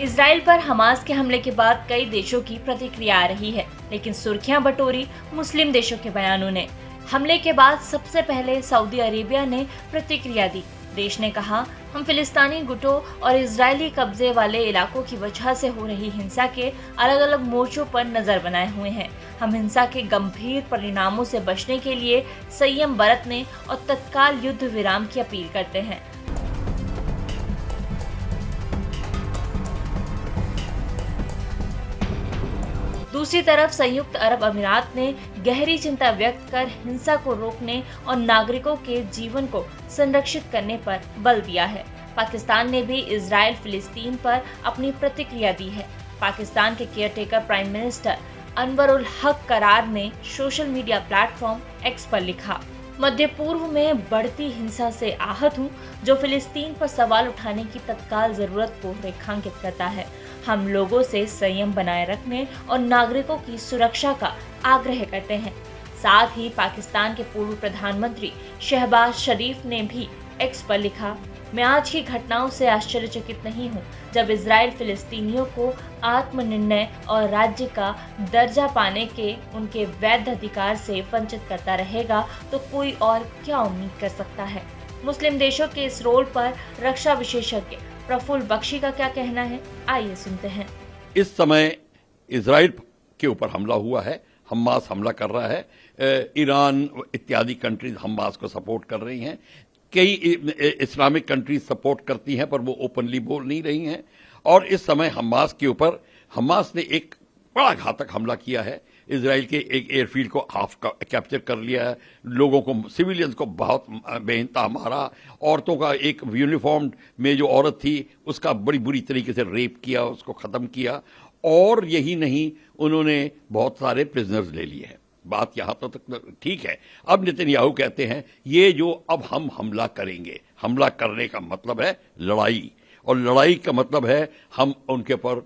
Israel पर Hamas के हमले के बाद कई देशों की प्रतिक्रिया आ रही है, लेकिन सुर्खियां बटोरी मुस्लिम देशों के बयानों ने। हमले के बाद सबसे पहले सऊदी अरेबिया ने प्रतिक्रिया दी। देश ने कहा, हम फिलिस्तीनी गुटों और इजरायली कब्जे वाले इलाकों की वजह से हो रही हिंसा के अलग अलग मोर्चों पर नजर बनाए हुए हैं। हम हिंसा के गंभीर परिणामों से बचने के लिए संयम बरतने और तत्काल युद्ध विराम की अपील करते हैं। दूसरी तरफ संयुक्त अरब अमीरात ने गहरी चिंता व्यक्त कर हिंसा को रोकने और नागरिकों के जीवन को संरक्षित करने पर बल दिया है। पाकिस्तान ने भी इजराइल फिलिस्तीन पर अपनी प्रतिक्रिया दी है। पाकिस्तान के caretaker prime minister Anwar ul Haq करार ने सोशल मीडिया प्लेटफॉर्म एक्स पर लिखा, मध्य पूर्व में बढ़ती हिंसा से आहत हूं, जो फिलिस्तीन पर सवाल उठाने की तत्काल जरूरत को रेखांकित करता है। हम लोगों से संयम बनाए रखने और नागरिकों की सुरक्षा का आग्रह करते हैं। साथ ही पाकिस्तान के पूर्व प्रधानमंत्री शहबाज शरीफ ने भी एक्स पर लिखा, मैं आज की घटनाओं से आश्चर्यचकित नहीं हूं। जब इजराइल फिलिस्तीनियों को आत्मनिर्णय और राज्य का दर्जा पाने के उनके वैध अधिकार से वंचित करता रहेगा तो कोई और क्या उम्मीद कर सकता है। मुस्लिम देशों के इस रोल पर रक्षा विशेषज्ञ प्रफुल्ल बख्शी का क्या कहना है, आइए सुनते हैं। इस समय इजराइल के ऊपर हमला हुआ है, हमास हमला कर रहा है, ईरान इत्यादि कंट्रीज हमास को सपोर्ट कर रही हैं, कई इस्लामिक कंट्रीज सपोर्ट करती हैं पर वो ओपनली बोल नहीं रही हैं। और इस समय हमास के ऊपर हमास ने एक बड़ा घातक हमला किया है। इजराइल के एक एयरफील्ड को हाफ कैप्चर कर लिया है, लोगों को, सिविलियंस को बहुत बेइंतहा मारा। औरतों का एक यूनिफॉर्म में जो औरत थी उसका बड़ी बुरी तरीके से रेप किया, उसको खत्म किया। और यही नहीं, उन्होंने बहुत सारे प्रिजनर्स ले लिए हैं। बात यहां तक ठीक है। अब नेतन्याहू कहते हैं ये जो अब हम हमला करेंगे, हमला करने का मतलब है लड़ाई, और लड़ाई का मतलब है हम उनके पर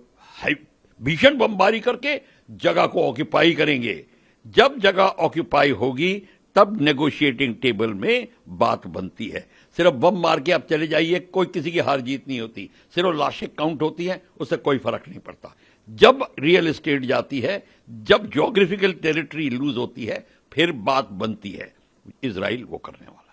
भीषण बमबारी करके जगह को ऑक्यूपाई करेंगे। जब जगह ऑक्यूपाई होगी तब नेगोशिएटिंग टेबल में बात बनती है। सिर्फ बम मार के आप चले जाइए, कोई किसी की हार जीत नहीं होती, सिर्फ लाशें काउंट होती हैं, उससे कोई फर्क नहीं पड़ता। जब रियल एस्टेट जाती है, जब ज्योग्राफिकल टेरिटरी लूज होती है, फिर बात बनती है। इजराइल वो करने वाला है।